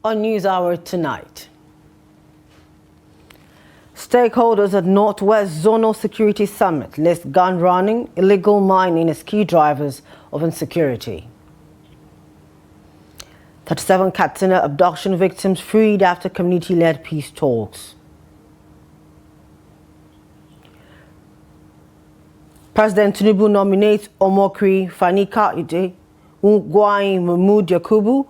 on NewsHour tonight. Stakeholders at Northwest Zonal Security Summit list gun running, illegal mining as key drivers of insecurity. 37 Katsina abduction victims freed after community-led peace talks. President Tinubu nominates Fani, kayode, Yakubu,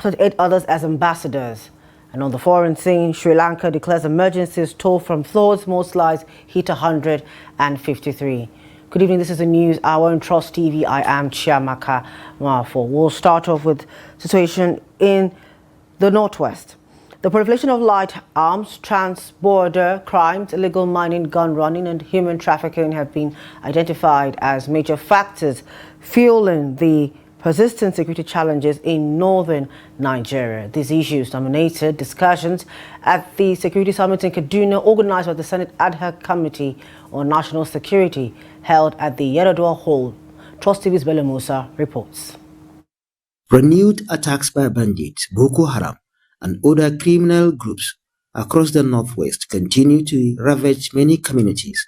and 8 others as ambassadors. And on the foreign scene, Sri Lanka declares emergencies toll from floods. Most lives hit 153. Good evening, this is the news hour on Trust TV. I am Chiamaka Mwafo. We'll start off with situation in the Northwest. The proliferation of light arms, trans-border crimes, illegal mining, gun running and human trafficking have been identified as major factors fueling the persistent security challenges in northern Nigeria. These issues dominated discussions at the Security Summit in Kaduna, organized by the Senate Ad Hoc Committee on National Security, held at the Yaradua Hall. Trust TV's Bello Musa reports. Renewed attacks by bandits, Boko Haram, and other criminal groups across the Northwest continue to ravage many communities,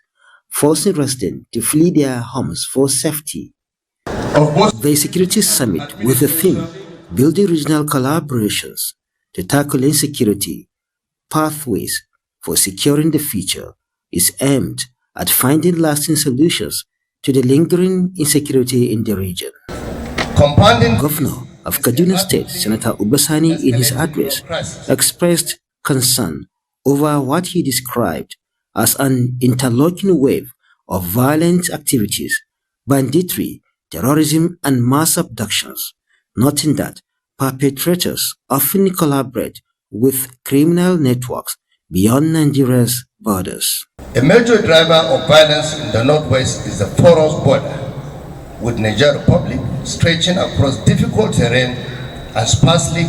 forcing residents to flee their homes for safety. The Security Summit, with the theme Building Regional Collaborations to Tackle Insecurity, Pathways for Securing the Future, is aimed at finding lasting solutions to the lingering insecurity in the region. Governor of Kaduna State, Senator Obasanjo, in his address, expressed concern over what he described as an interlocking wave of violent activities, banditry, terrorism and mass abductions, noting that perpetrators often collaborate with criminal networks beyond Nigeria's borders. A major driver of violence in the Northwest is the porous border with Niger Republic stretching across difficult terrain and sparsely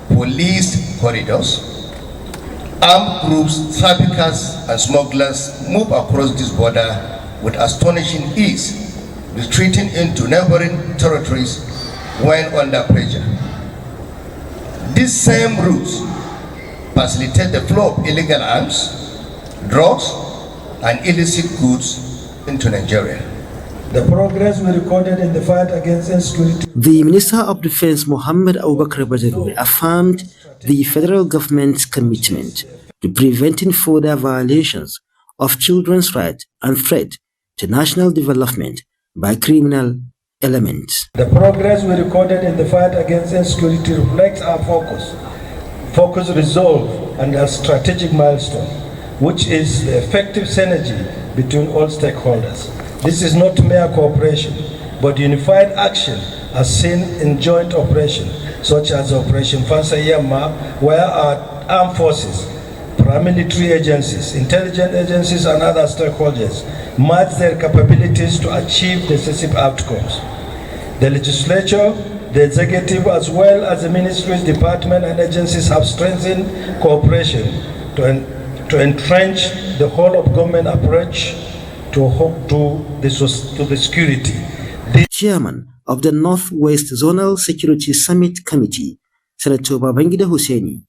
policed corridors. Armed groups, traffickers and smugglers move across this border with astonishing ease, retreating into neighboring territories when under pressure. These same routes facilitate the flow of illegal arms, drugs, and illicit goods into Nigeria. The progress we recorded in the fight against insecurity. The Minister of Defense, Mohammed Abubakar Badru, affirmed the federal government's commitment to preventing further violations of children's rights and threat to national development by criminal elements. The progress we recorded in the fight against insecurity reflects our focus, resolve, and a strategic milestone, which is the effective synergy between all stakeholders. This is not mere cooperation, but unified action as seen in joint operations, such as Operation Fansayama, where our armed forces, paramilitary agencies, intelligence agencies, and other stakeholders match their capabilities to achieve decisive outcomes. The legislature, the executive, as well as the ministries, departments, and agencies have strengthened cooperation to entrench the whole of government approach to the security. The chairman of the Northwest Zonal Security Summit Committee, Senator Babangida Hussaini,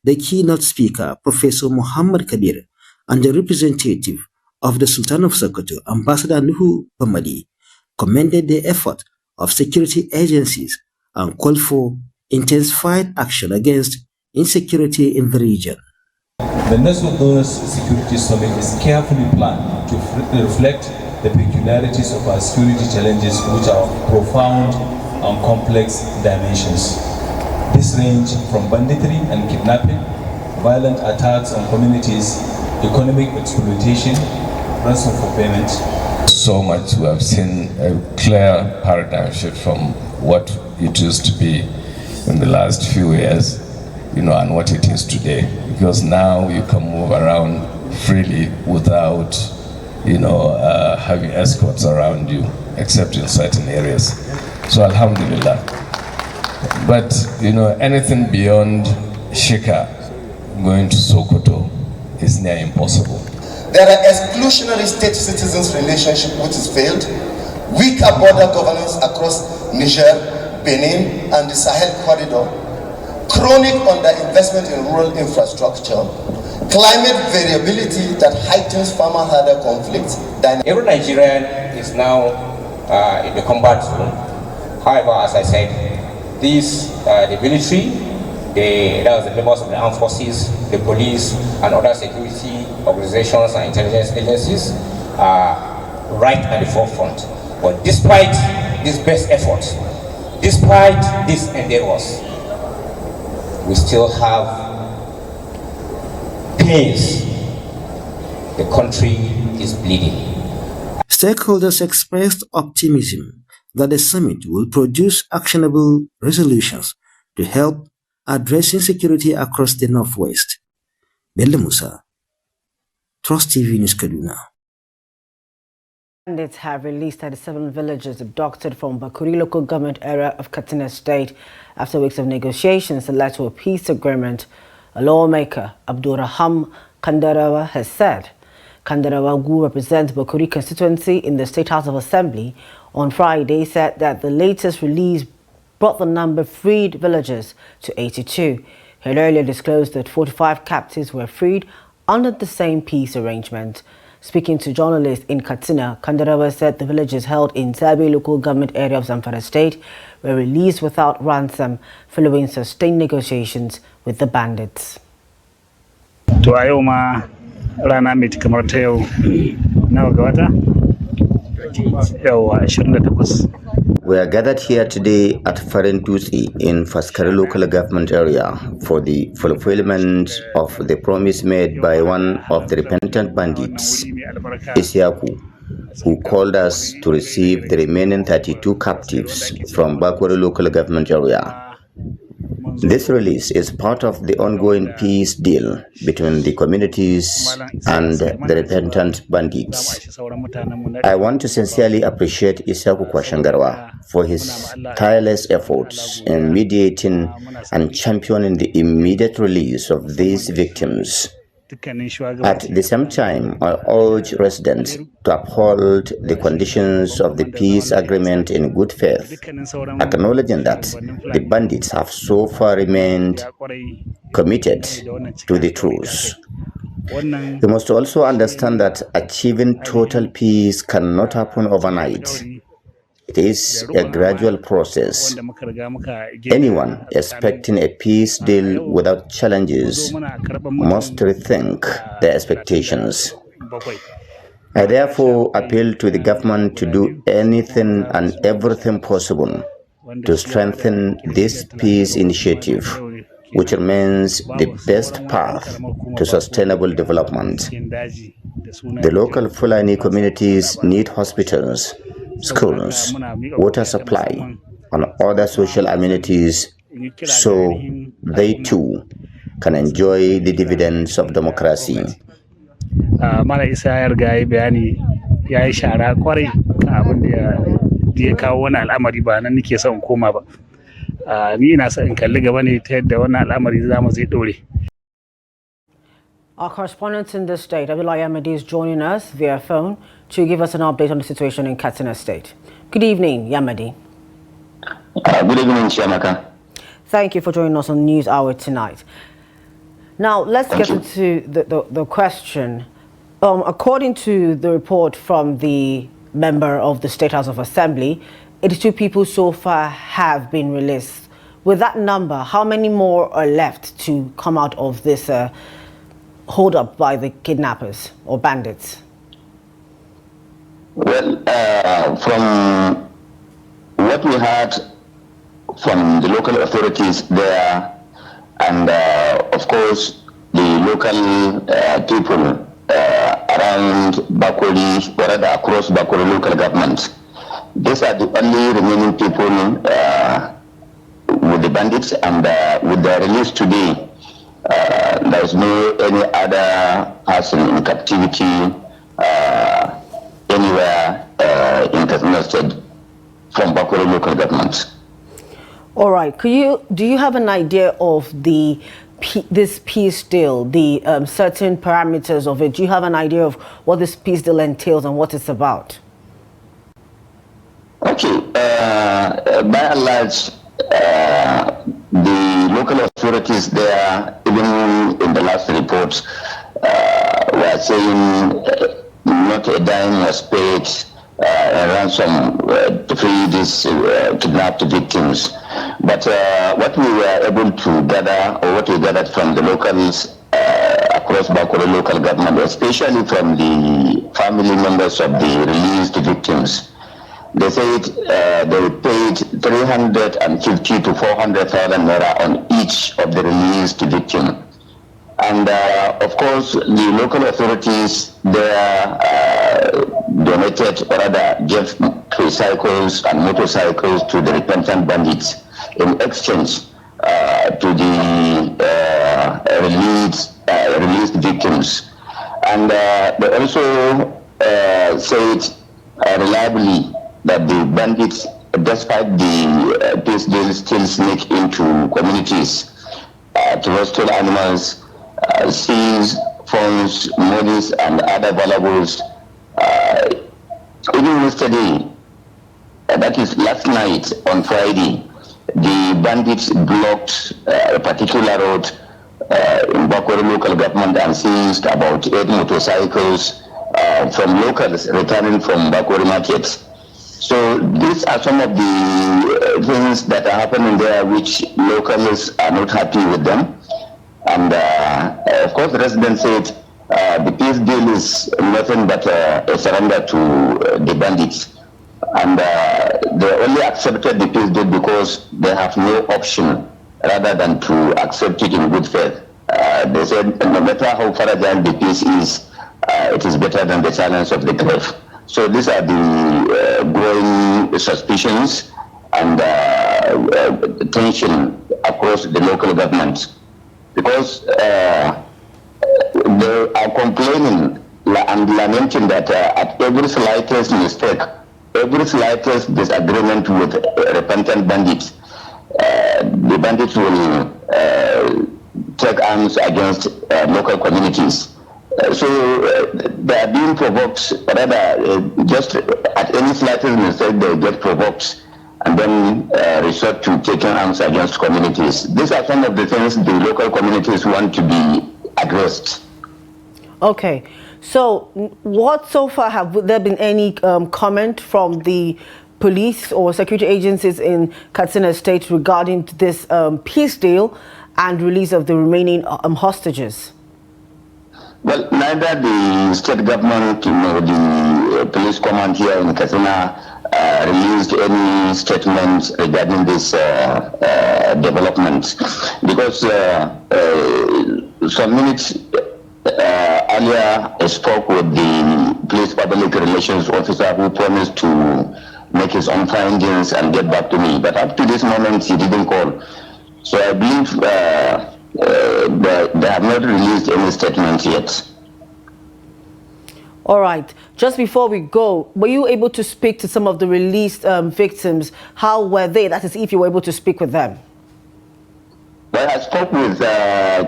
the keynote speaker, Professor Muhammad Kabir, and the representative of the Sultan of Sokoto, Ambassador Unuku Ogume, commended the effort of security agencies and called for intensified action against insecurity in the region. The National Security Summit is carefully planned to reflect the peculiarities of our security challenges, which are profound and complex dimensions. This range from banditry and kidnapping, violent attacks on communities, economic exploitation, ransom for payment. So much we have seen a clear paradigm shift from what it used to be in the last few years, and what it is today. Because now you can move around freely without, having escorts around you, except in certain areas. So Alhamdulillah. But, anything beyond Shika, going to Sokoto, is near impossible. There are exclusionary state-citizens relationship which is failed, weaker border governance across Niger, Benin, and the Sahel corridor, chronic underinvestment in rural infrastructure, climate variability that heightens farmer-herder conflicts. Every Nigerian is now in the combat zone. However, as I said, the military, the members of the armed forces, the police, and other security organizations and intelligence agencies are right at the forefront. But despite these best efforts, despite these endeavors, we still have pains. The country is bleeding. Stakeholders expressed optimism that the summit will produce actionable resolutions to help addressing security across the Northwest. Bello Musa, Trust TV News Kaduna. Bandits have released 37 villagers abducted from Bakuri local government area of Katsina state after weeks of negotiations that led to a peace agreement, a lawmaker, Abdurrahman Kandarawa, has said. Kandarawa, who represents Bakuri constituency in the State House of Assembly, on Friday said that the latest release brought the number of freed villagers to 82. He had earlier disclosed that 45 captives were freed under the same peace arrangement. Speaking to journalists in Katsina, Kandarawa said the villagers held in Sabi local government area of Zamfara state were released without ransom following sustained negotiations with the bandits. Rana mai kamar ta yau nawa ga wata? Yawa 28. We are gathered here today at Farentusi in Faskari local government area for the fulfillment of the promise made by one of the repentant bandits, Isiaku, who called us to receive the remaining 32 captives from Bakwari local government area. This release is part of the ongoing peace deal between the communities and the repentant bandits. I want to sincerely appreciate Isaku Kwashangarwa for his tireless efforts in mediating and championing the immediate release of these victims. At the same time, I urge residents to uphold the conditions of the peace agreement in good faith, acknowledging that the bandits have so far remained committed to the truce. We must also understand that achieving total peace cannot happen overnight. It is a gradual process. Anyone expecting a peace deal without challenges must rethink their expectations. I therefore appeal to the government to do anything and everything possible to strengthen this peace initiative, which remains the best path to sustainable development. The local Fulani communities need hospitals, schools, water supply, and other social amenities so they too can enjoy the dividends of democracy. Mala Isa ya riga ya bayani ya yi shara kwarai kan abin da ya kawo wani al'amari ba nan nake son koma ba. Ni ina son in kalli gaba ne ta yadda wannan al'amari zamu zai dore. Our correspondent in the state, Abdullahi Ahmadi, is joining us via phone to give us an update on the situation in Katsina State. Good evening, Yamadi. Good evening, Chiamaka. Thank you for joining us on News Hour tonight. Now, let's get into the question. According to the report from the member of the State House of Assembly, 82 people so far have been released. With that number, how many more are left to come out of this hold up by the kidnappers or bandits? Well, from what we heard from the local authorities there, and of course the local people around Bakuri, or rather across Bakuri local government, these are the only remaining people with the bandits, and with their release today, there is no any other person in captivity anywhere in Katsina State from Bakuri local government. All right. Do you have an idea of this peace deal, the certain parameters of it? Do you have an idea of what this peace deal entails and what it's about? Okay. By and large, the local authorities there, even in the last report, were saying not a dime was paid ransom to free these kidnapped victims. But what we were able to gather, or what we gathered from the locals across Bakure local government, especially from the family members of the released victims, they said they paid 350 to 400,000 naira on each of the released victims. And of course, the local authorities there donated, or rather gave tricycles and motorcycles to the repentant bandits in exchange to the released victims. And they also said reliably that the bandits, despite the peace deal, still sneak into communities to steal animals, seize phones, monies, and other valuables. Even yesterday, that is last night on Friday, the bandits blocked a particular road in Bakure local government and seized about 8 motorcycles from locals returning from Bakure market. So these are some of the things that are happening there which locals are not happy with them. And of course the residents said the peace deal is nothing but a surrender to the bandits. And they only accepted the peace deal because they have no option rather than to accept it in good faith. They said no matter how fragile the peace is, it is better than the silence of the grave. So these are the growing suspicions and tension across the local government, because they are complaining and lamenting that at every slightest mistake, every slightest disagreement with repentant bandits, the bandits will take arms against local communities. So they are being provoked, rather just at any slightest mistake they get provoked and then resort to taking arms against communities. These are some of the things the local communities want to be addressed. Okay, so what so far, have there been any comment from the police or security agencies in Katsina State regarding this peace deal and release of the remaining hostages? Well, neither the state government nor the police command here in Katsina released any statement regarding this development, because some minutes earlier I spoke with the police public relations officer who promised to make his own findings and get back to me. But up to this moment, he didn't call. So I believe they have not released any statement yet. All right. Just before we go, were you able to speak to some of the released victims? How were they? That is, if you were able to speak with them. Well, I spoke with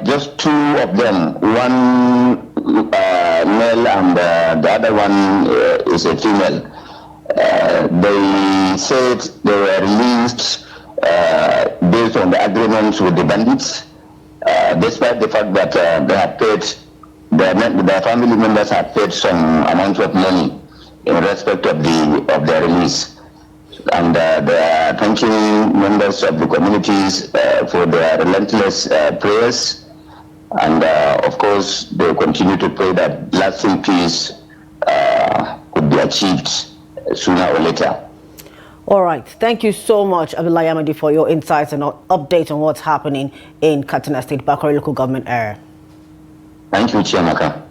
just 2 of them. One male and the other one is a female. They said they were released based on the agreements with the bandits, despite the fact that they had paid, their family members had paid some amount of money in respect of their release. And they are thanking members of the communities for their relentless prayers. And of course, they continue to pray that lasting peace could be achieved sooner or later. All right. Thank you so much, Abdullahi Amadi, for your insights and update on what's happening in Katsina State, Bakure local government area. Thank you, Chiamaka.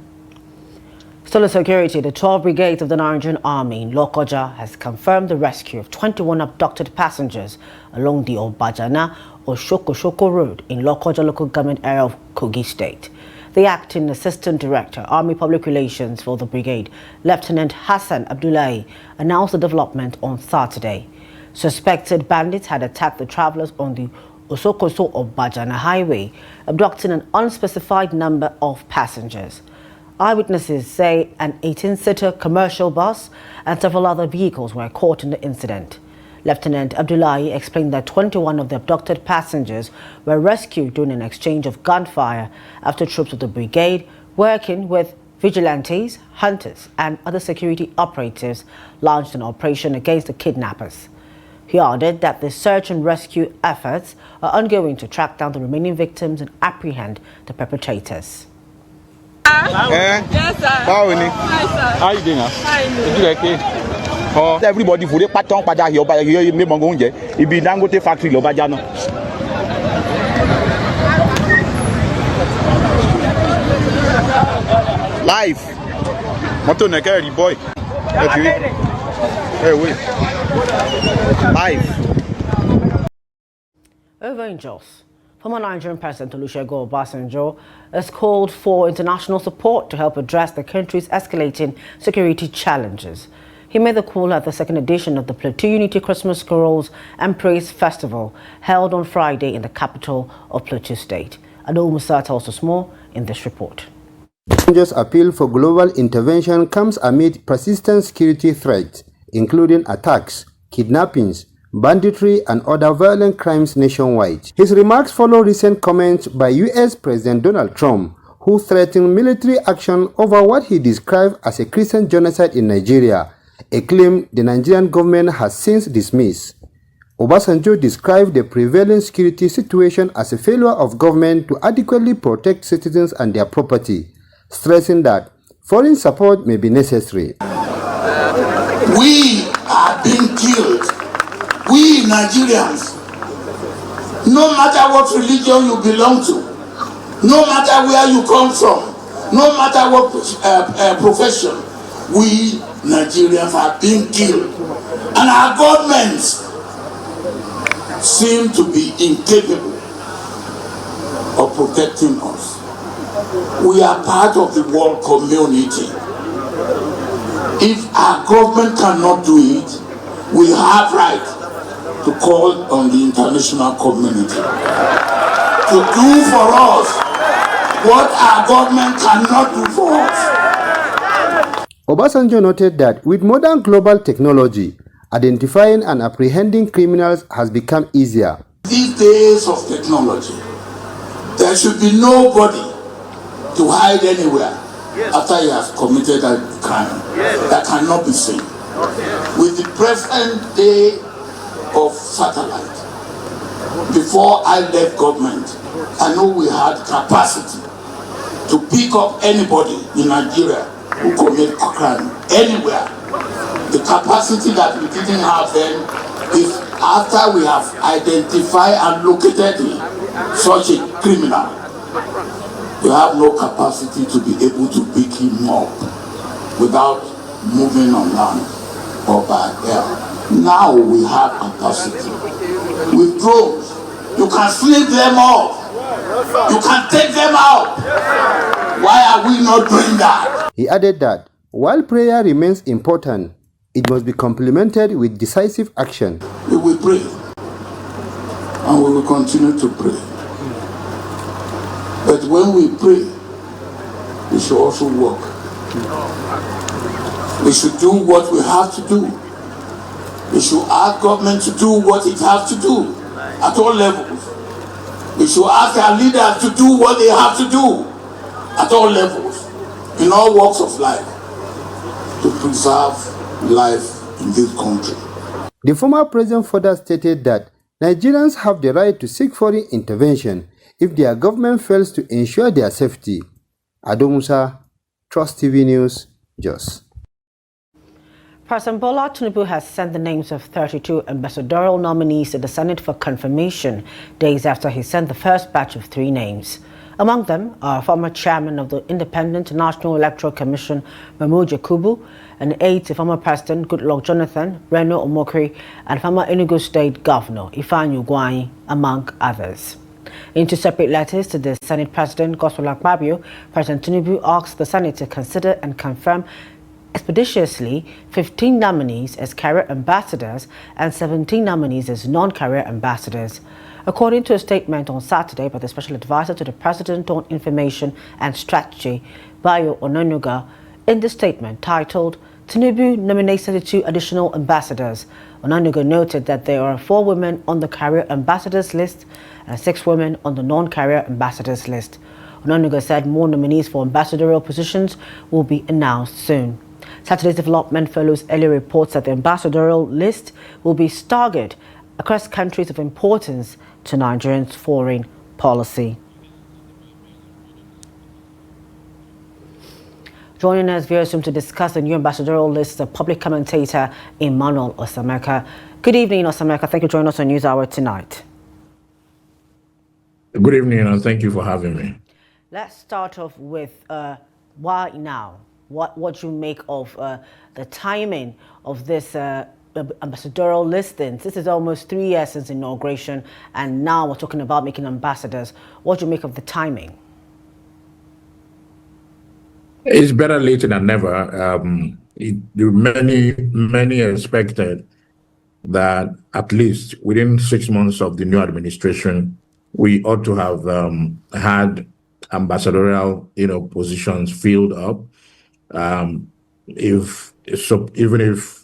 Still in security, the 12 brigades of the Nigerian Army in Lokoja has confirmed the rescue of 21 abducted passengers along the Obajana-Oshoko Road in Lokoja local government area of Kogi State. The acting assistant director, Army Public Relations for the brigade, Lieutenant Hassan Abdullahi, announced the development on Saturday. Suspected bandits had attacked the travelers on the Osokoso-Obajana highway, abducting an unspecified number of passengers. Eyewitnesses say an 18-seater commercial bus and several other vehicles were caught in the incident. Lieutenant Abdullahi explained that 21 of the abducted passengers were rescued during an exchange of gunfire after troops of the brigade, working with vigilantes, hunters, and other security operatives, launched an operation against the kidnappers. He added that the search and rescue efforts are ongoing to track down the remaining victims and apprehend the perpetrators. Yes, sir. How you doing? Okay. Everybody for the pattern pada here by here me mongo nje ibi Dangote factory lo baja na. Live. Moto na carry boy. Hey, wait. Live. Over in Jos, former Nigerian President Olusegun Obasanjo has called for international support to help address the country's escalating security challenges. He made the call at the second edition of the Plateau Unity Christmas Carols and Praise Festival held on Friday in the capital of Plateau State. Adol Musa tells us more in this report. Obasanjo's appeal for global intervention comes amid persistent security threats, including attacks, kidnappings, banditry, and other violent crimes nationwide. His remarks follow recent comments by U.S. President Donald Trump, who threatened military action over what he described as a Christian genocide in Nigeria, a claim the Nigerian government has since dismissed. Obasanjo described the prevailing security situation as a failure of government to adequately protect citizens and their property, stressing that foreign support may be necessary. We are being killed. We Nigerians, no matter what religion you belong to, no matter where you come from, no matter what profession, we Nigerians are being killed. And our governments seem to be incapable of protecting us. We are part of the world community. If our government cannot do it, we have right to call on the international community to do for us what our government cannot do for us. Obasanjo noted that with modern global technology, identifying and apprehending criminals has become easier. These days of technology, there should be nobody to hide anywhere after he has committed a crime that cannot be seen. With the present day of satellite, before I left government, I know we had capacity to pick up anybody in Nigeria who commit a crime anywhere. The capacity that we didn't have then is after we have identified and located such a criminal, we have no capacity to be able to pick him up without moving on land or by air. Now we have capacity. With drones, you can slip them off. You can take them out. Why are we not doing that? He added that while prayer remains important, it must be complemented with decisive action. We will pray, and we will continue to pray. But when we pray, we should also work. We should do what we have to do. We should ask government to do what it has to do at all levels. We should ask our leaders to do what they have to do at all levels, in all walks of life, to preserve life in this country. The former president further stated that Nigerians have the right to seek foreign intervention if their government fails to ensure their safety. Ado Musa, Trust TV News, Jos. President Bola Tinubu has sent the names of 32 ambassadorial nominees to the Senate for confirmation, days after he sent the first batch of 3 names. Among them are former chairman of the Independent National Electoral Commission, Mahmood Yakubu, and aide to former President Goodluck Jonathan, Reno Omokri, and former Enugu State Governor, Ifeanyi Ugwuanyi, among others. In 2 separate letters to the Senate President, Godswill Akpabio, President Tinubu asked the Senate to consider and confirm expeditiously 15 nominees as career ambassadors and 17 nominees as non-career ambassadors. According to a statement on Saturday by the Special Advisor to the President on Information and Strategy, Bayo Onanuga, in the statement titled Tinubu nominates 32 additional ambassadors. Onanuga noted that there are 4 women on the career ambassadors list and 6 women on the non-career ambassadors list. Onanuga said more nominees for ambassadorial positions will be announced soon. Saturday's development follows earlier reports that the ambassadorial list will be staggered across countries of importance to Nigerians' foreign policy. Joining us via Zoom to discuss the new ambassadorial list, the public commentator Emmanuel Osameka. Good evening, Osameka. Thank you for joining us on News Hour tonight. Good evening, and thank you for having me. Let's start off with why now? What you make of the timing of this ambassadorial listings? This is almost 3 years since inauguration, and now we're talking about making ambassadors. What do you make of the timing? It's better later than never. Many expected that at least within 6 months of the new administration, we ought to have had ambassadorial, positions filled up. Even if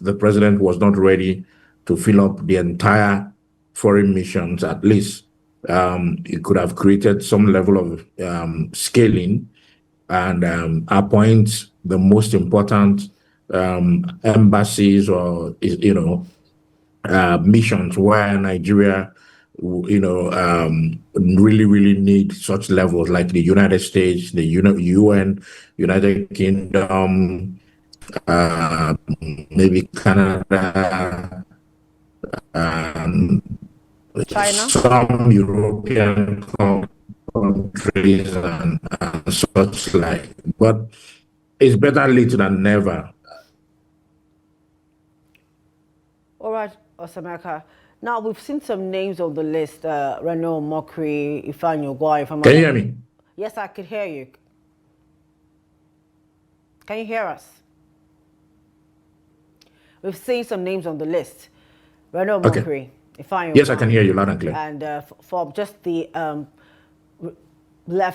the president was not ready to fill up the entire foreign missions, at least it could have created some level of scaling and appoint the most important embassies or missions where Nigeria really need such levels, like the United States, the UN, United Kingdom, maybe Canada, China, some European countries and such like. But it's better late than never. All right, Osameka. Now, we've seen some names on the list, Renaud Mokri, Ifeanyi Ogwai. Can you hear me? Yes, I could hear you. Can you hear us? We've seen some names on the list. Renaud Mokri, Ifeanyi Ogwai. Yes, I can hear you loud and clear. And for just the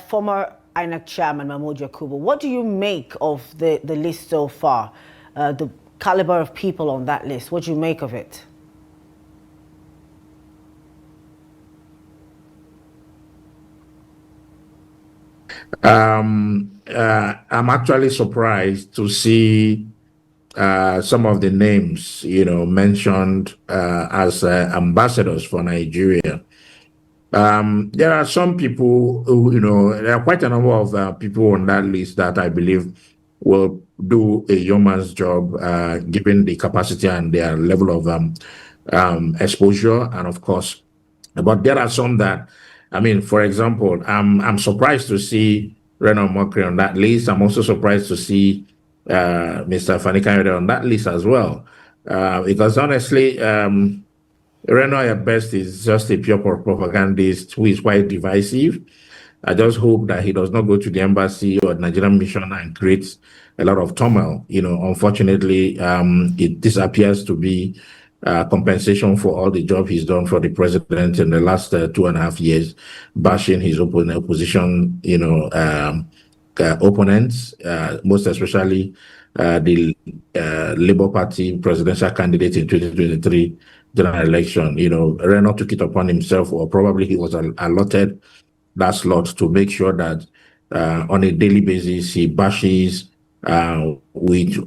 former INEC chairman, Mahmoud Yakubu, what do you make of the list so far? The caliber of people on that list, what do you make of it? I'm actually surprised to see some of the names, mentioned as ambassadors for Nigeria. There are some people who, there are quite a number of people on that list that I believe will do a yeoman's job, given the capacity and their level of exposure, and of course, but there are some that, for example, I'm surprised to see Renaud Mokri on that list. I'm also surprised to see Mr. Fani on that list as well, because honestly, Renaud at best is just a pure propagandist who is quite divisive. I just hope that he does not go to the embassy or Nigerian mission and create a lot of turmoil. Unfortunately, this appears to be compensation for all the job he's done for the president in the last 2.5 years, bashing his opposition, opponents, most especially the Labour Party presidential candidate in 2023 general election. Renaud took it upon himself, or probably he was allotted that slot, to make sure that on a daily basis he bashes with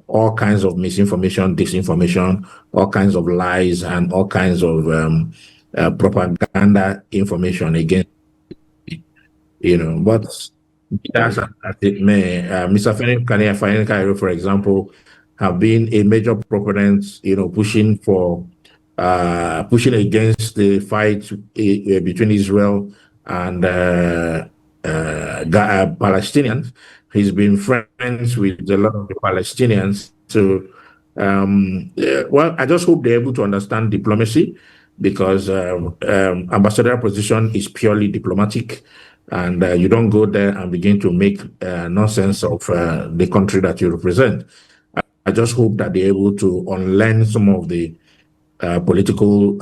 all kinds of misinformation, disinformation, all kinds of lies, and all kinds of propaganda information against, but that's as it may. Mr. Fani, for example, have been a major proponent, pushing against the fight between Israel and Palestinians. He's been friends with a lot of the Palestinians. So, I just hope they're able to understand diplomacy, because ambassadorial position is purely diplomatic, and you don't go there and begin to make nonsense of the country that you represent. I just hope that they're able to unlearn some of the political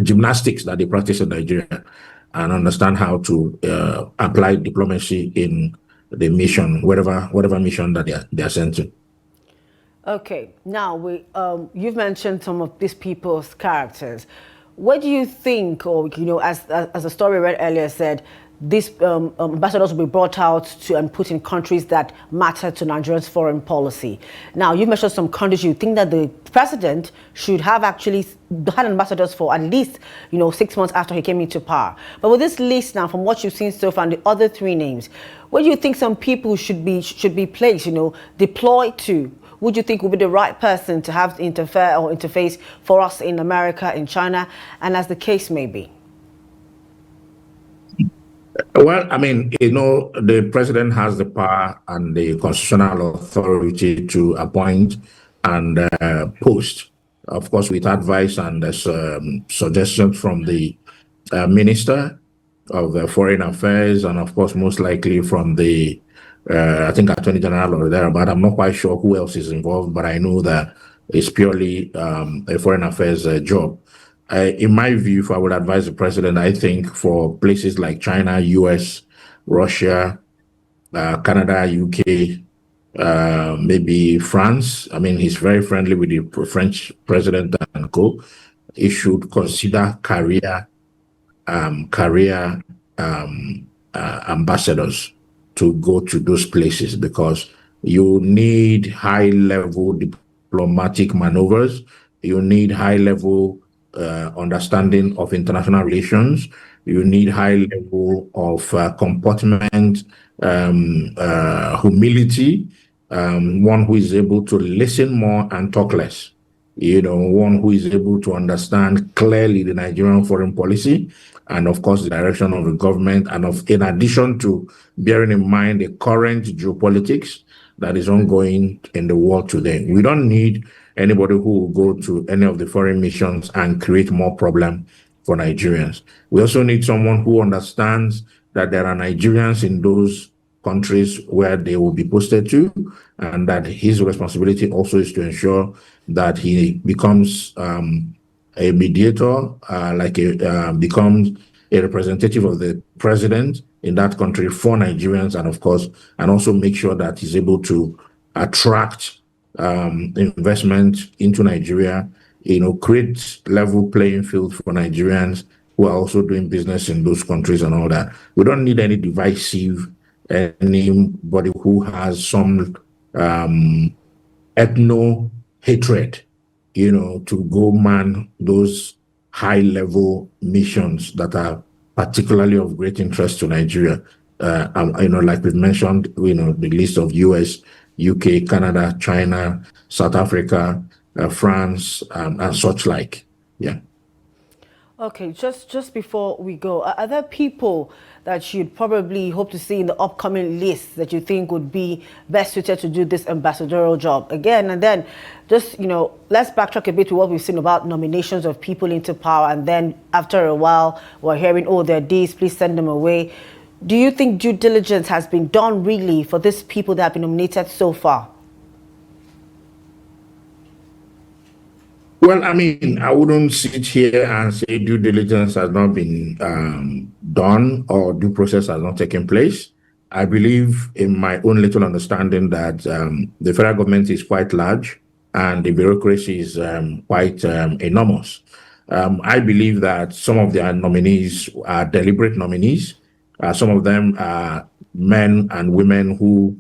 gymnastics that they practice in Nigeria, and understand how to apply diplomacy in the mission, whatever mission that they are sent to. Okay, now you've mentioned some of these people's characters. What do you think, or as the story read earlier said, these ambassadors will be brought out to and put in countries that matter to Nigeria's foreign policy? Now, you've mentioned some countries you think that the president should have actually had ambassadors for at least 6 months after he came into power. But with this list now, from what you've seen so far, and the other 3 names, where do you think some people should be placed, deployed to? Would you think would be the right person to have interface for us in America, in China, and as the case may be? Well, I mean, the president has the power and the constitutional authority to appoint and post, of course, with advice and suggestions from the Minister of Foreign Affairs, and of course, most likely from the I think Attorney General or there, but I'm not quite sure who else is involved, but I know that it's purely a foreign affairs job. In my view, if I would advise the president, I think for places like China, US, Russia, Canada, UK, maybe France, I mean, he's very friendly with the French president and co. He should consider career ambassadors to go to those places, because you need high-level diplomatic maneuvers, you need high-level understanding of international relations, you need high level of comportment, humility, one who is able to listen more and talk less. One who is able to understand clearly the Nigerian foreign policy and, of course, the direction of the government, and in addition to bearing in mind the current geopolitics that is ongoing in the world today. We don't need anybody who will go to any of the foreign missions and create more problem for Nigerians. We also need someone who understands that there are Nigerians in those countries where they will be posted to, and that his responsibility also is to ensure that he becomes a mediator, becomes a representative of the president in that country for Nigerians, and of course, and also make sure that he's able to attract investment into Nigeria, create level playing field for Nigerians who are also doing business in those countries and all that. We don't need any divisive, anybody who has some ethno-hatred, to go man those high-level missions that are particularly of great interest to Nigeria. Like we've mentioned, the list of US, UK, Canada, China, South Africa, France, and such like. Yeah. Okay, just before we go, are there people that you'd probably hope to see in the upcoming list that you think would be best suited to do this ambassadorial job? Again, and then just, let's backtrack a bit to what we've seen about nominations of people into power, and then after a while, we're hearing, oh, they're these, please send them away. Do you think due diligence has been done really for these people that have been nominated so far? Well, I mean, I wouldn't sit here and say due diligence has not been done or due process has not taken place. I believe, in my own little understanding, that the federal government is quite large and the bureaucracy is quite enormous. I believe that some of their nominees are deliberate nominees. Some of them are men and women who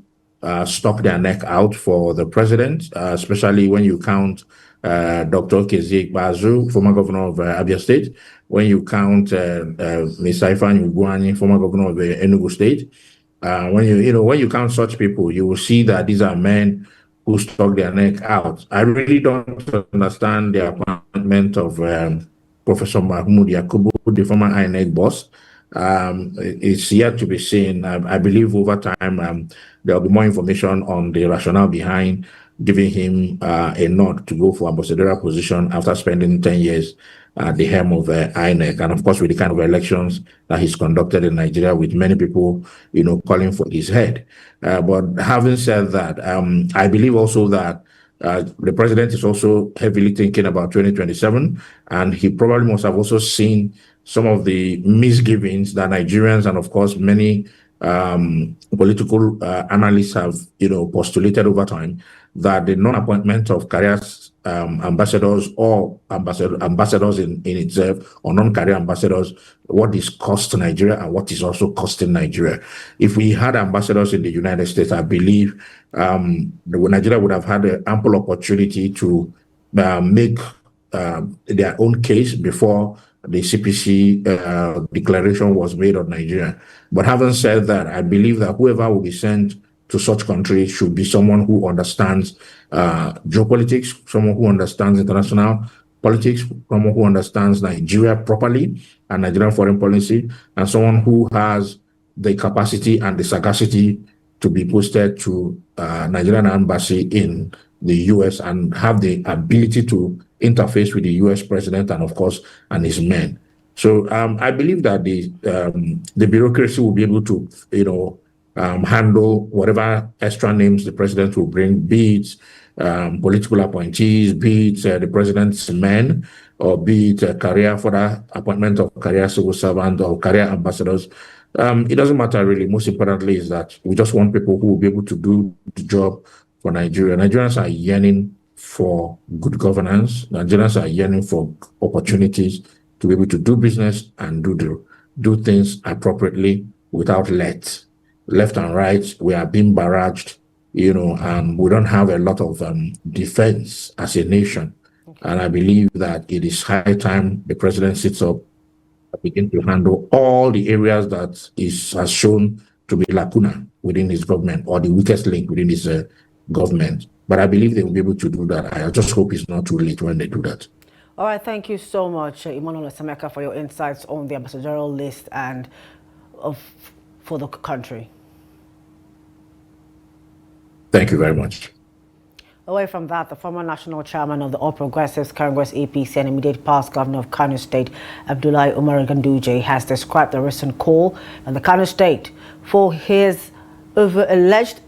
stuck their neck out for the president, especially when you count Dr. Kezie Bazu, former governor of Abia State, when you count Ms. Ifeanyi Ugwuanyi, former governor of Enugu State. When you count such people, you will see that these are men who stuck their neck out. I really don't understand the appointment of Professor Mahmoud Yakubu, the former INEC boss. It's yet to be seen. I believe over time there will be more information on the rationale behind giving him a nod to go for ambassadorial position after spending 10 years at the helm of INEC, and of course with the kind of elections that he's conducted in Nigeria, with many people, calling for his head. But having said that, I believe also that the president is also heavily thinking about 2027, and he probably must have also seen some of the misgivings that Nigerians and, of course, many political analysts have, postulated over time, that the non-appointment of career ambassadors or ambassadors in itself, or non-career ambassadors, what is cost Nigeria and what is also costing Nigeria. If we had ambassadors in the United States, I believe Nigeria would have had an ample opportunity to make their own case before the CPC declaration was made on Nigeria. But having said that, I believe that whoever will be sent to such countries should be someone who understands geopolitics, someone who understands international politics, someone who understands Nigeria properly and Nigerian foreign policy, and someone who has the capacity and the sagacity to be posted to Nigerian embassy in the US and have the ability to interface with the US president and, of course, and his men. So I believe that the bureaucracy will be able to, handle whatever extra names the president will bring, be it political appointees, be it the president's men, or be it further appointment of career civil servants or career ambassadors. It doesn't matter really. Most importantly is that we just want people who will be able to do the job for Nigeria. Nigerians are yearning for good governance. Nigerians are yearning for opportunities to be able to do business and do things appropriately without left and right. We are being barraged, and we don't have a lot of defense as a nation. And I believe that it is high time the president sits up and begin to handle all the areas that has shown to be lacuna within his government, or the weakest link within his government. But I believe they will be able to do that. I just hope it's not too late when they do that. All right, thank you so much, Emmanuel Osameka, for your insights on the ambassadorial list and for the country. Thank you very much. Away from that, the former national chairman of the All Progressives Congress APC and immediate past governor of Kano State, Abdullahi Umar Ganduje, has described the recent call in the Kano State for his arrest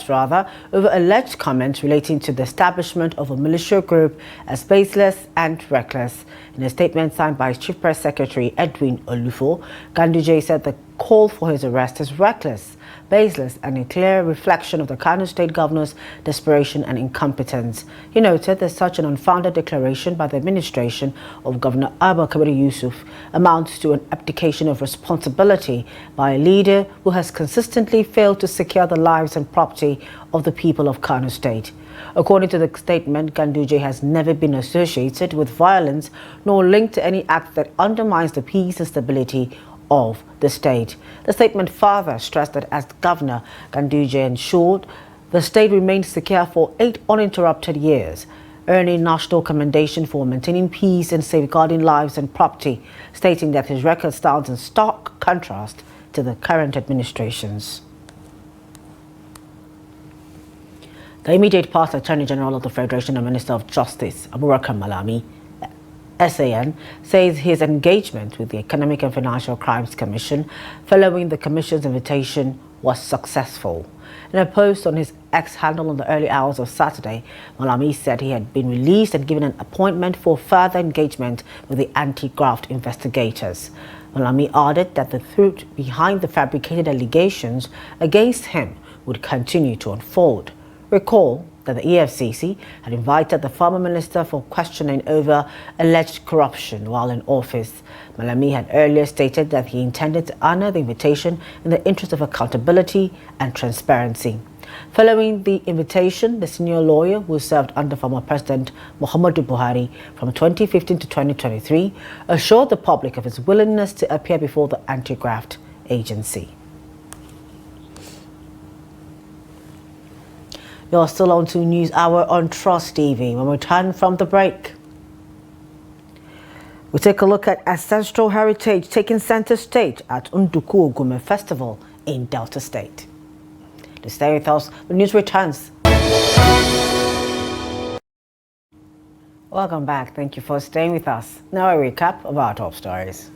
over alleged comments relating to the establishment of a militia group as baseless and reckless. In a statement signed by his Chief Press Secretary Edwin Olufo, Ganduje said the call for his arrest is reckless, baseless, and a clear reflection of the Kano State governor's desperation and incompetence. He noted that such an unfounded declaration by the administration of Governor Abba Kabir Yusuf amounts to an abdication of responsibility by a leader who has consistently failed to secure the lives and property of the people of Kano State. According to the statement, Ganduje has never been associated with violence nor linked to any act that undermines the peace and stability of the state. The statement further stressed that as governor, Ganduje ensured the state remained secure for 8 uninterrupted years, earning national commendation for maintaining peace and safeguarding lives and property, stating that his record stands in stark contrast to the current administration's. The immediate past Attorney General of the Federation and Minister of Justice, Abubakar Malami, SAN, says his engagement with the Economic and Financial Crimes Commission following the Commission's invitation was successful. In a post on his X handle in the early hours of Saturday, Malami said he had been released and given an appointment for further engagement with the anti-graft investigators. Malami added that the truth behind the fabricated allegations against him would continue to unfold. Recall that the EFCC had invited the former minister for questioning over alleged corruption while in office. Malami had earlier stated that he intended to honor the invitation in the interest of accountability and transparency. Following the invitation, the senior lawyer who served under former President Muhammadu Buhari from 2015 to 2023 assured the public of his willingness to appear before the anti-graft agency. You're still on to News Hour on Trust TV. When we return from the break, we take a look at ancestral heritage taking center stage at Unuku Ogume Festival in Delta State. To stay with us, the news returns. Welcome back. Thank you for staying with us. Now a recap of our top stories.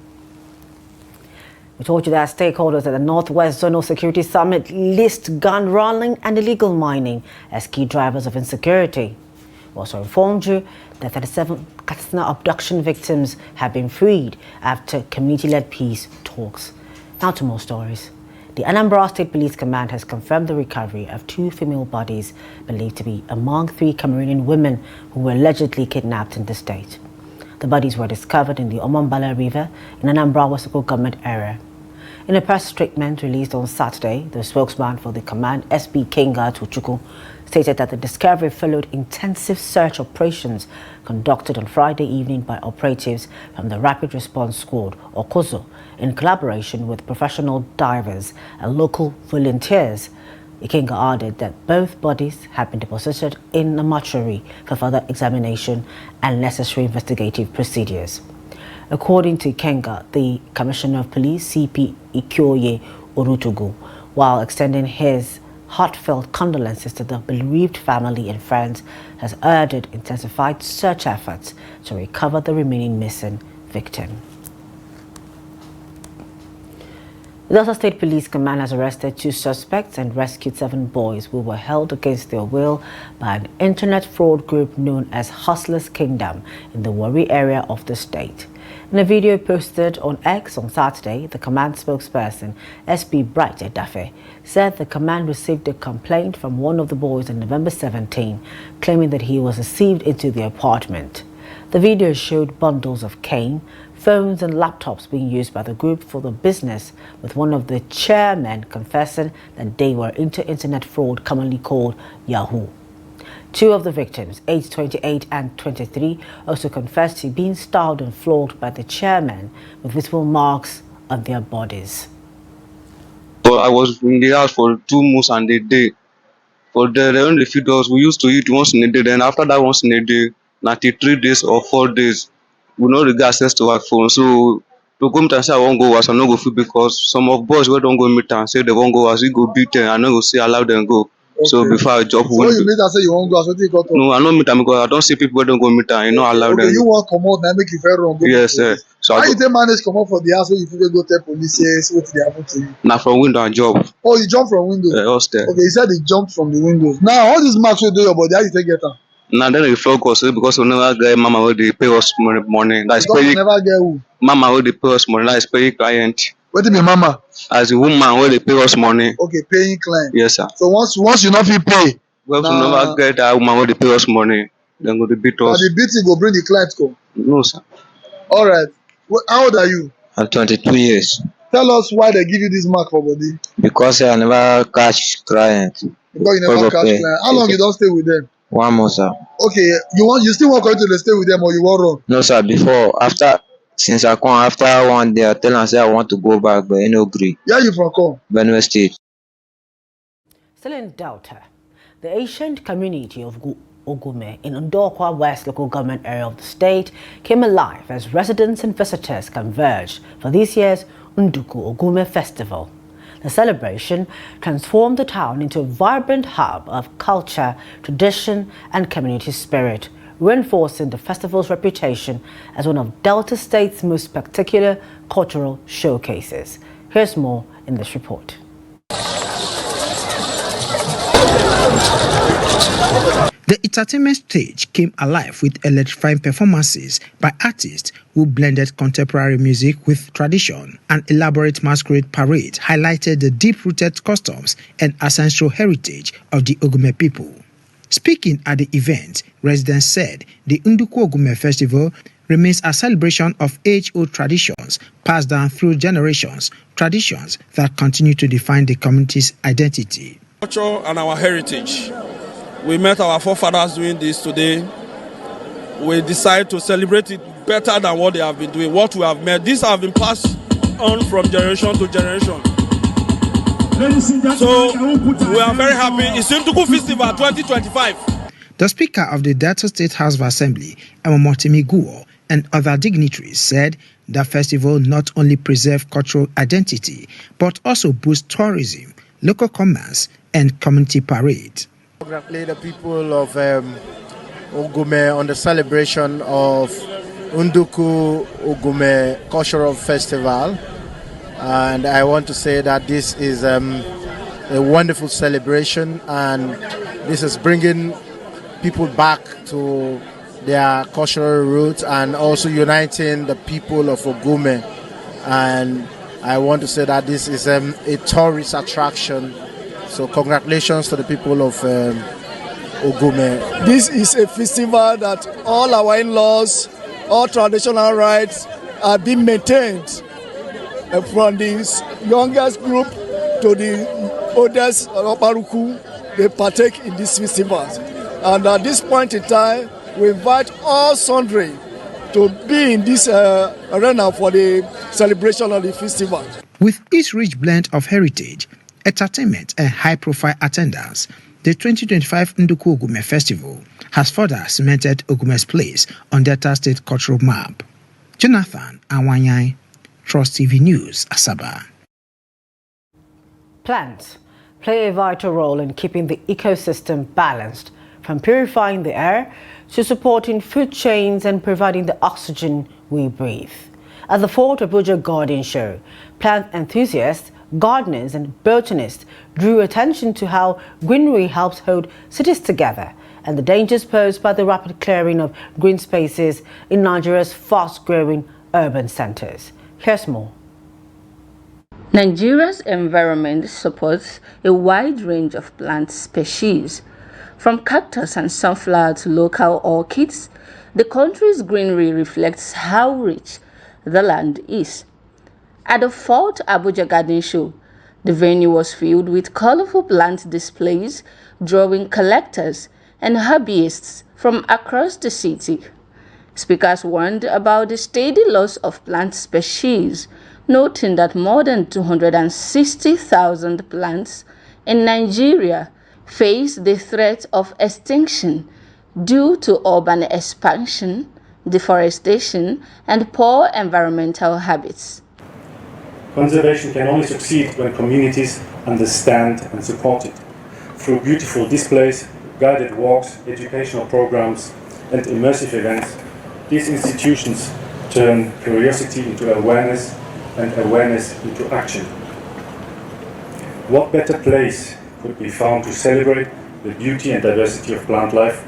We told you that stakeholders at the Northwest Zonal Security Summit list gun running and illegal mining as key drivers of insecurity. We also informed you that 37 Katsina abduction victims have been freed after community-led peace talks. Now to more stories. The Anambra State Police Command has confirmed the recovery of 2 female bodies believed to be among 3 Cameroonian women who were allegedly kidnapped in the state. The bodies were discovered in the Omambala River in Anambra West Local Government area. In a press statement released on Saturday, the spokesman for the command, SP Kenga Tuchuku, stated that the discovery followed intensive search operations conducted on Friday evening by operatives from the Rapid Response Squad, or COSO, in collaboration with professional divers and local volunteers. Ikenga added that both bodies have been deposited in a mortuary for further examination and necessary investigative procedures. According to Ikenga, the Commissioner of Police, CP Ikyoye Orutugu, while extending his heartfelt condolences to the bereaved family and friends, has urged intensified search efforts to recover the remaining missing victim. The Delta State Police Command has arrested 2 suspects and rescued 7 boys who were held against their will by an internet fraud group known as Hustlers Kingdom in the Warri area of the state. In a video posted on X on Saturday, the command spokesperson, SP Bright Edafe, said the command received a complaint from one of the boys on November 17, claiming that he was received into the apartment. The video showed bundles of cane, phones and laptops being used by the group for the business, with one of the chairmen confessing that they were into internet fraud commonly called Yahoo. 2 of the victims, aged 28 and 23, also confessed to being starved and flogged by the chairman with visible marks on their bodies. So I was in the house for 2 months and a day. For the only feed us, we used to eat once in a day. Then after that once in a day, 93 days or 4 days, we no get access to our phone. So to come and say I won't go house, I no go fit because some of boys wey don't go meet and say they won't go house, we go beat them. I no go say allow them go. Okay. So before I drop, so you meet and say you won't go house, what you got? No, I don't meet them because I don't see people wey don't go meet and you know allow them. Okay, you want come out and make you very wrong. Yes, sir. So how you take manage come out for the house when you fit go tell police say what they happen to you? Now from window and job. Oh, you jump from window? Yeah, upstairs. Okay, you said you jumped from the windows. Now all these marks wey dey your body, how you take get them? Now then they flog us because we never get mama wey dey pay us money. That's because we never get who? Mama wey dey pay us money, that's paying client. What do you mean mama? As a woman wey dey pay us money. Okay, paying client. Yes, sir. So once you not fit pay. Well, we never get that woman wey dey pay us money. Then go to beat us. And the beating go bring the client come? No, sir. All right. How old are you? I'm 22 years. Tell us why they give you this mark for body. Because I never catch client. Because you never catch client. How long you don't stay with them? 1 month, sir. Okay, you still want to stay with them or you want run? No, sir. Since I come after 1 day, I tell them say I want to go back, but I no agree. Where you from come? Benue State. Still in Delta, the ancient community of Ogume in Ndokwa West Local Government area of the state came alive as residents and visitors converged for this year's Unuku Ogume festival. The celebration transformed the town into a vibrant hub of culture, tradition and community spirit, reinforcing the festival's reputation as one of Delta State's most spectacular cultural showcases. Here's more in this report. The entertainment stage came alive with electrifying performances by artists who blended contemporary music with tradition. An elaborate masquerade parade highlighted the deep-rooted customs and ancestral heritage of the Ogume people. Speaking at the event, residents said the Unuku Ogume festival remains a celebration of age-old traditions passed down through generations, traditions that continue to define the community's identity. Culture and our heritage. We met our forefathers doing this today. We decided to celebrate it better than what they have been doing, what we have met. These have been passed on from generation to generation. So we are very happy. It's Unuku Festival 2025. The Speaker of the Delta State House of Assembly, Emomotimi Guo, and other dignitaries said the festival not only preserves cultural identity, but also boosts tourism, local commerce, and community parade. Congratulate the people of Ogume on the celebration of Unuku Ogume Cultural Festival, and I want to say that this is a wonderful celebration, and this is bringing people back to their cultural roots and also uniting the people of Ogume, and I want to say that this is a tourist attraction. So congratulations to the people of Ogume. This is a festival that all our in-laws, all traditional rights are being maintained from the youngest group to the oldest Oparuku. They partake in this festival. And at this point in time, we invite all sundry to be in this arena for the celebration of the festival. With its rich blend of heritage, entertainment and high-profile attendance, the 2025 Unuku Ogume Festival has further cemented Ogume's place on Delta State cultural map. Jonathan Awanyai, Trust TV News, Asaba. Plants play a vital role in keeping the ecosystem balanced, from purifying the air to supporting food chains and providing the oxygen we breathe. At the 4th Abuja Garden Show, plant enthusiasts, gardeners and botanists drew attention to how greenery helps hold cities together and the dangers posed by the rapid clearing of green spaces in Nigeria's fast-growing urban centers. Here's more. Nigeria's environment supports a wide range of plant species. From cactus and sunflower to local orchids, the country's greenery reflects how rich the land is. At the 4th Abuja Garden Show, the venue was filled with colorful plant displays, drawing collectors and hobbyists from across the city. Speakers warned about the steady loss of plant species, noting that more than 260,000 plants in Nigeria face the threat of extinction due to urban expansion, deforestation, and poor environmental habits. Conservation can only succeed when communities understand and support it. Through beautiful displays, guided walks, educational programs, and immersive events, these institutions turn curiosity into awareness and awareness into action. What better place could be found to celebrate the beauty and diversity of plant life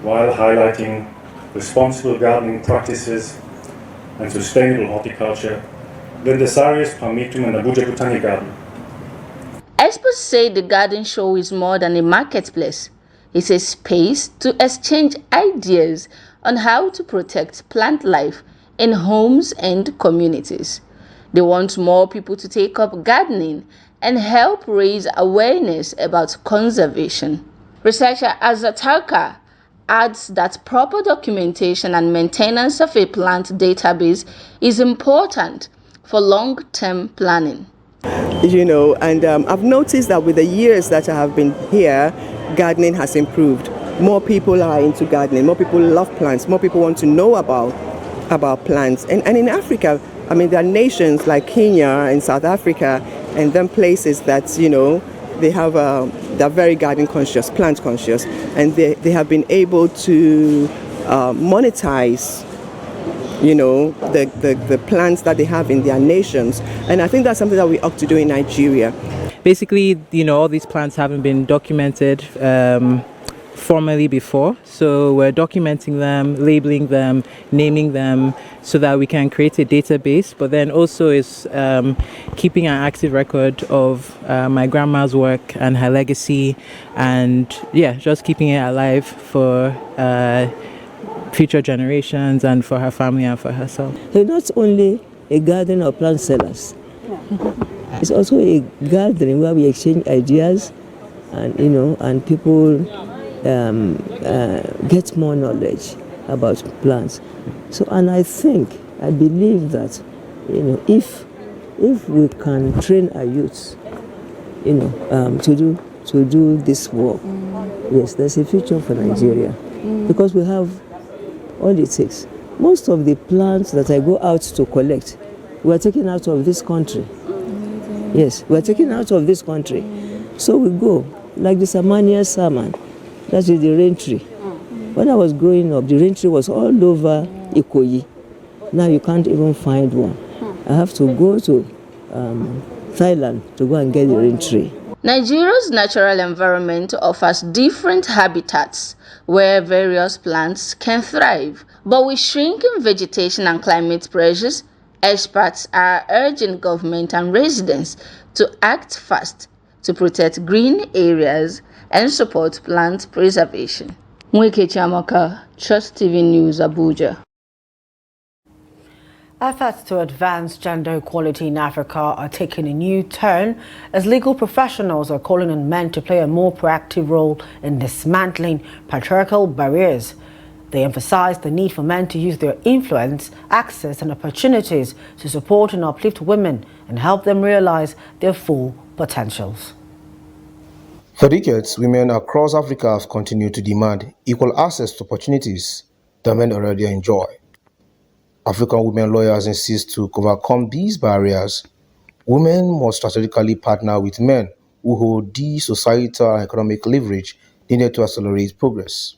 while highlighting responsible gardening practices and sustainable horticulture than the Sarius Palmitum and Abuja Botanic Garden. Experts say the garden show is more than a marketplace. It's a space to exchange ideas on how to protect plant life in homes and communities. They want more people to take up gardening and help raise awareness about conservation. Researcher Azatarka adds that proper documentation and maintenance of a plant database is important for long-term planning. You know, and I've noticed that with the years that I have been here, gardening has improved. More people are into gardening, more people love plants, more people want to know about plants. And in Africa, I mean, there are nations like Kenya and South Africa and then places that, you know, they have they're very garden conscious, plant conscious, and they have been able to monetize, you know, the plants that they have in their nations. And I think that's something that we ought to do in Nigeria. Basically, you know, all these plants haven't been documented formally before, so we're documenting them, labeling them, naming them, so that we can create a database. But then also is keeping an active record of my grandma's work and her legacy, and yeah, just keeping it alive for future generations and for her family and for herself. So not only a garden of plant sellers, it's also a gathering where we exchange ideas, and you know, and people get more knowledge about plants. So, and I believe that, you know, if we can train our youths, you know, to do this work, yes, there's a future for Nigeria, because we have all it takes. Most of the plants that I go out to collect were taken out of this country. Yes, we're taken out of this country. So we go, like the Samania salmon, that is the rain tree. When I was growing up, the rain tree was all over Ikoyi. Now you can't even find one. I have to go to Thailand to go and get the rain tree. Nigeria's natural environment offers different habitats where various plants can thrive. But with shrinking vegetation and climate pressures, Experts are urging government and residents to act fast to protect green areas and support plant preservation. Mweke Chamaka, Trust TV News, Abuja. Efforts to advance gender equality in Africa are taking a new turn as legal professionals are calling on men to play a more proactive role in dismantling patriarchal barriers. They emphasize the need for men to use their influence, access and opportunities to support and uplift women and help them realize their full potentials. For decades, women across Africa have continued to demand equal access to opportunities that men already enjoy. African women lawyers insist to overcome these barriers, women must strategically partner with men who hold the societal and economic leverage needed to accelerate progress.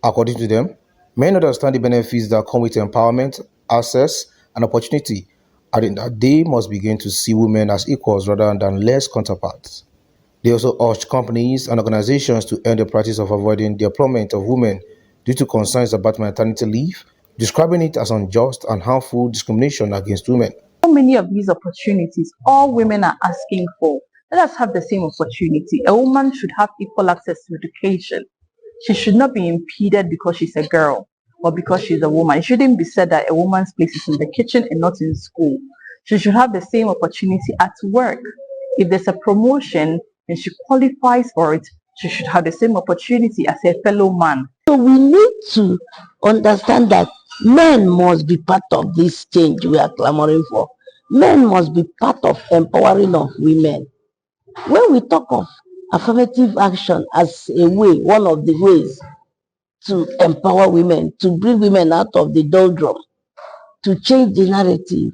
According to them, men understand the benefits that come with empowerment, access, and opportunity, adding that they must begin to see women as equals rather than less counterparts. They also urge companies and organizations to end the practice of avoiding the employment of women due to concerns about maternity leave, describing it as unjust and harmful discrimination against women. So many of these opportunities, all women are asking for. Let us have the same opportunity. A woman should have equal access to education. She should not be impeded because she's a girl or because she's a woman. It shouldn't be said that a woman's place is in the kitchen and not in school. She should have the same opportunity at work. If there's a promotion and she qualifies for it, she should have the same opportunity as a fellow man. So we need to understand that men must be part of this change we are clamoring for. Men must be part of empowering of women. When we talk of affirmative action as a way, one of the ways to empower women, to bring women out of the doldrum, to change the narrative,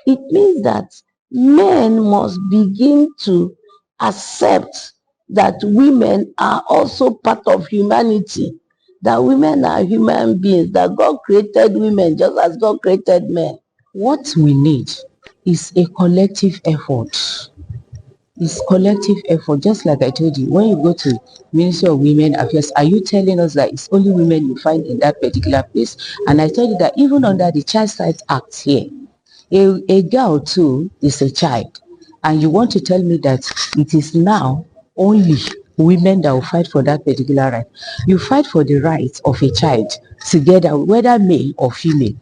it means that men must begin to accept that women are also part of humanity, that women are human beings, that God created women just as God created men. What we need is a collective effort. It's collective effort, just like I told you. When you go to Ministry of Women Affairs, are you telling us that it's only women you find in that particular place? And I told you that even under the Child Rights Act here, a girl too is a child. And you want to tell me that it is now only women that will fight for that particular right. You fight for the rights of a child together, whether male or female.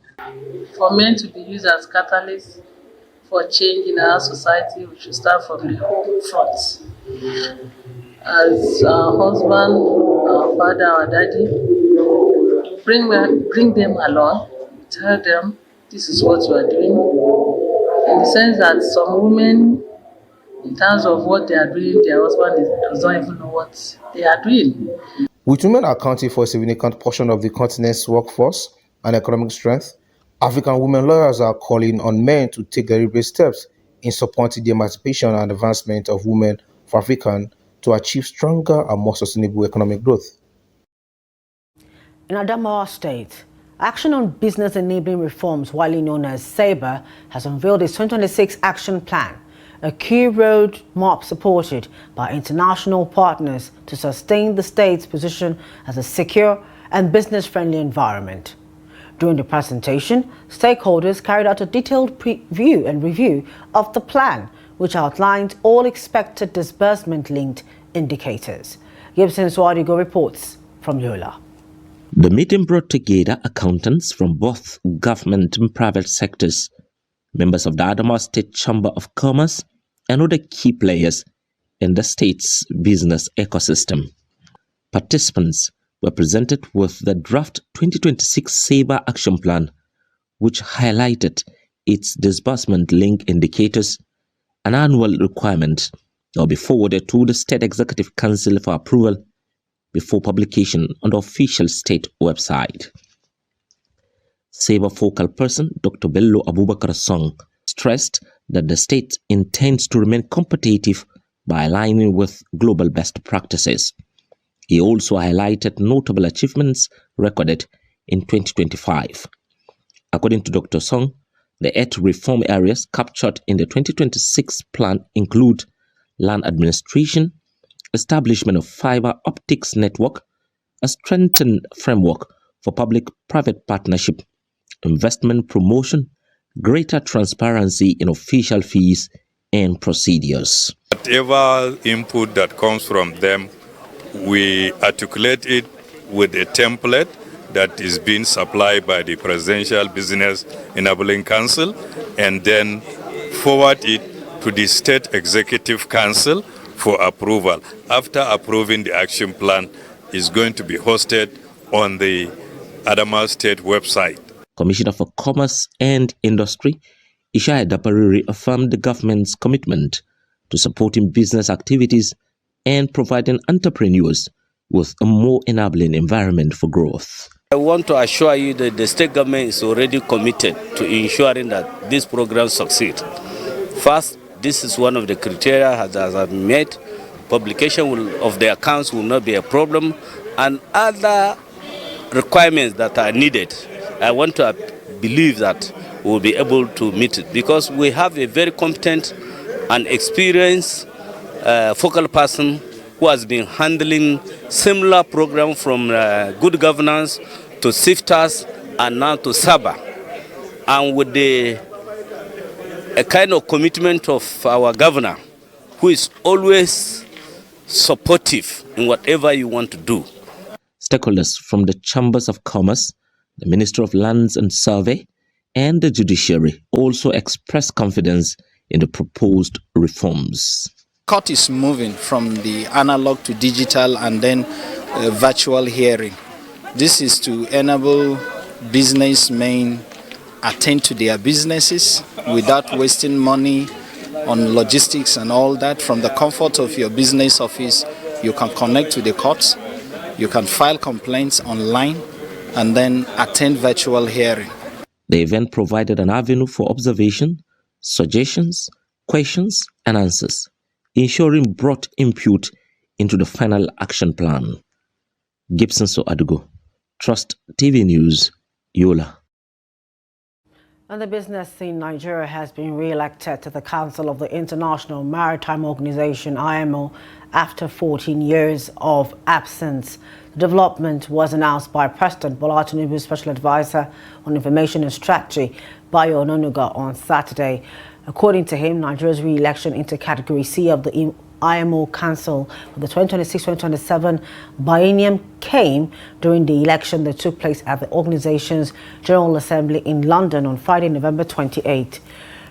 For men to be used as catalysts for change in our society, we should start from the home front. As our husband, our father, our daddy, bring them along, tell them this is what you are doing. In the sense that some women, in terms of what they are doing, their husband does not even know what they are doing. With women accounting for a significant portion of the continent's workforce and economic strength, African women lawyers are calling on men to take deliberate steps in supporting the emancipation and advancement of women for Africa to achieve stronger and more sustainable economic growth. In Adamawa State, Action on Business Enabling Reforms, widely known as SABER, has unveiled its 2026 action plan, a key roadmap supported by international partners to sustain the state's position as a secure and business-friendly environment. During the presentation, stakeholders carried out a detailed review of the plan, which outlined all expected disbursement-linked indicators. Gibson Swadigo reports from Yola. The meeting brought together accountants from both government and private sectors, members of the Adamawa State Chamber of Commerce, and other key players in the state's business ecosystem. Participants were presented with the draft 2026 SABER Action Plan, which highlighted its disbursement link indicators, an annual requirement that will be forwarded to the State Executive Council for approval before publication on the official state website. SABER focal person Dr. Bello Abubakar Song stressed that the state intends to remain competitive by aligning with global best practices. He also highlighted notable achievements recorded in 2025. According to Dr. Song, the 8 reform areas captured in the 2026 plan include land administration, establishment of fiber optics network, a strengthened framework for public-private partnership, investment promotion, greater transparency in official fees and procedures. Whatever input that comes from them, we articulate it with a template that is being supplied by the Presidential Business Enabling Council, and then forward it to the State Executive Council for approval. After approving the action plan, is going to be hosted on the Adamawa State website. Commissioner for Commerce and Industry, Ishaya Dapari, reaffirmed the government's commitment to supporting business activities and providing entrepreneurs with a more enabling environment for growth. I want to assure you that the state government is already committed to ensuring that this program succeeds. First, this is one of the criteria that have been met. Publication of the accounts will not be a problem, and other requirements that are needed, I want to believe that we'll be able to meet it, because we have a very competent and experienced focal person who has been handling similar program from good governance to SIFTAS and now to SABA. And with a kind of commitment of our governor, who is always supportive in whatever you want to do. Stakeholders from the Chambers of Commerce, the Ministry of Lands and Survey, and the judiciary also expressed confidence in the proposed reforms. Court is moving from the analog to digital and then virtual hearing. This is to enable businessmen attend to their businesses without wasting money on logistics and all that. From the comfort of your business office, you can connect to the courts, you can file complaints online, and then attend virtual hearing. The event provided an avenue for observation, suggestions, questions, and answers, ensuring broad input into the final action plan. Gibson Adugo, Trust TV News, Yola. And the business in Nigeria has been re-elected to the Council of the International Maritime Organization, IMO, after 14 years of absence. The development was announced by President Bola Tinubu's Special Advisor on Information and Strategy, Bayo Ononuga, on Saturday. According to him, Nigeria's re-election into Category C of the IMO Council for the 2026-2027 biennium came during the election that took place at the organization's General Assembly in London on Friday, November 28.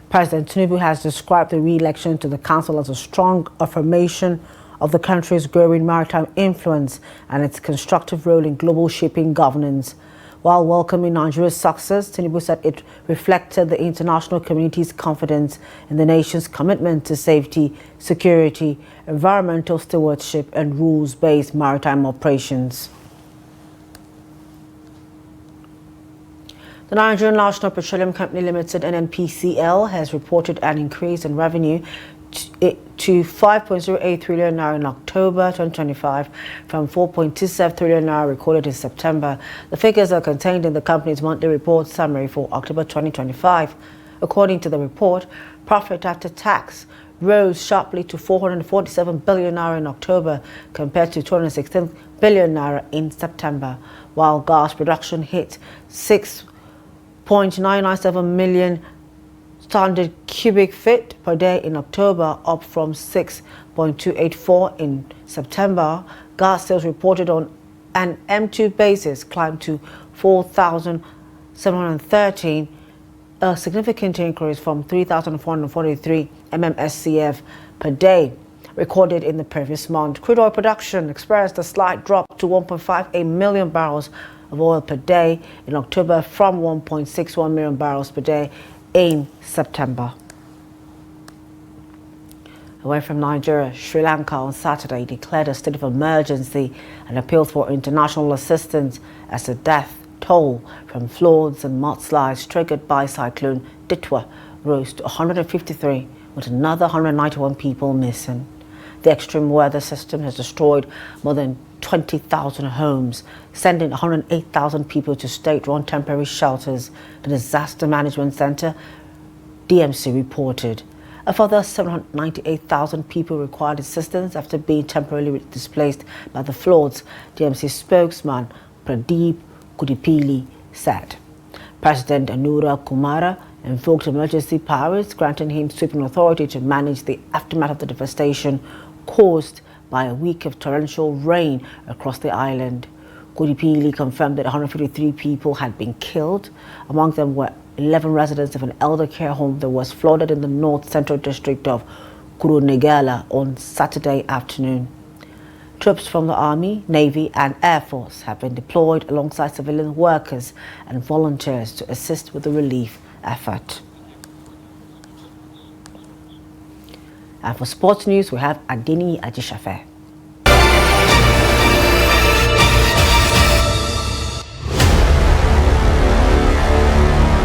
President Tinubu has described the re-election to the Council as a strong affirmation of the country's growing maritime influence and its constructive role in global shipping governance. While welcoming Nigeria's success, Tinubu said it reflected the international community's confidence in the nation's commitment to safety, security, environmental stewardship, and rules-based maritime operations. The Nigerian National Petroleum Company Limited, NNPCL, has reported an increase in revenue to 5.08 trillion naira in October 2025 from 4.27 trillion naira recorded in September. The figures are contained in the company's monthly report summary for October 2025. According to the report, profit after tax rose sharply to 447 billion naira in October compared to 216 billion naira in September, while gas production hit 6.997 million standard cubic feet per day in October, up from 6.284 in September. Gas sales reported on an M2 basis climbed to 4,713, a significant increase from 3,443 MMSCF per day recorded in the previous month. Crude oil production experienced a slight drop to 1.58 million barrels of oil per day in October from 1.61 million barrels per day in September. Away from Nigeria, Sri Lanka on Saturday declared a state of emergency and appealed for international assistance as the death toll from floods and mudslides triggered by Cyclone Ditwa rose to 153, with another 191 people missing. The extreme weather system has destroyed more than 20,000 homes, sending 108,000 people to state-run temporary shelters, the Disaster Management Center, DMC, reported. A further 798,000 people required assistance after being temporarily displaced by the floods, DMC spokesman Pradeep Kudipili said. President Anura Kumara invoked emergency powers, granting him sweeping authority to manage the aftermath of the devastation caused by a week of torrential rain across the island. Kodipili confirmed that 153 people had been killed. Among them were 11 residents of an elder care home that was flooded in the north central district of Kurunegala on Saturday afternoon. Troops from the Army, Navy and Air Force have been deployed alongside civilian workers and volunteers to assist with the relief effort. And for sports news, we have Adini Ajishafe.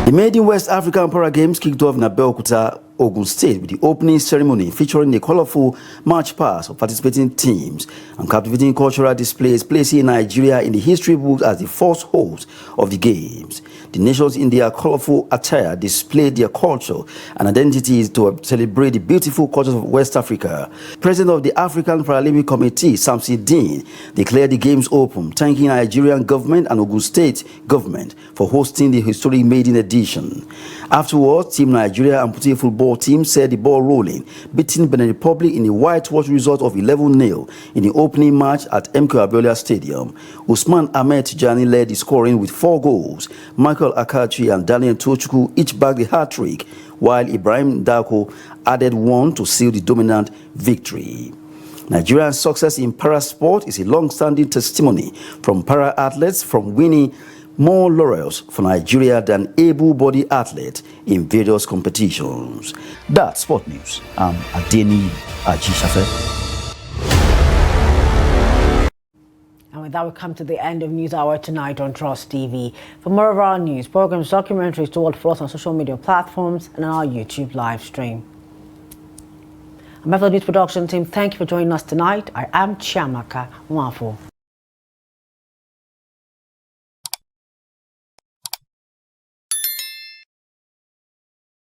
The maiden West African Para Games kicked off in Abeokuta, Ogun State, with the opening ceremony featuring a colorful march past of participating teams and captivating cultural displays, placing Nigeria in the history books as the first host of the games. The nations in their colorful attire displayed their culture and identities to celebrate the beautiful cultures of West Africa. President of the African Paralympic Committee, Samson Dean, declared the games open, thanking Nigerian government and Ogun State government for hosting the historic maiden edition. Afterwards, Team Nigeria amputee football team said the ball rolling, beating Benin Republic in a whitewash result of 11-0 in the opening match at MK Abiola Stadium. Usman Ahmed Tijani led the scoring with 4 goals. Michael Akachi and Daniel Tochukwu each bagged the hat-trick, while Ibrahim Dako added 1 to seal the dominant victory. Nigeria's success in para-sport is a long-standing testimony from para-athletes from winning more laurels for Nigeria than able-bodied athletes in various competitions. That's Sport News. I'm Adeni Ajishafe. And with that, we come to the end of News Hour tonight on Trust TV. For more of our news, programs, documentaries, to follow us on social media platforms and on our YouTube live stream. I'm News Production Team. Thank you for joining us tonight. I am Chiamaka Mwafo.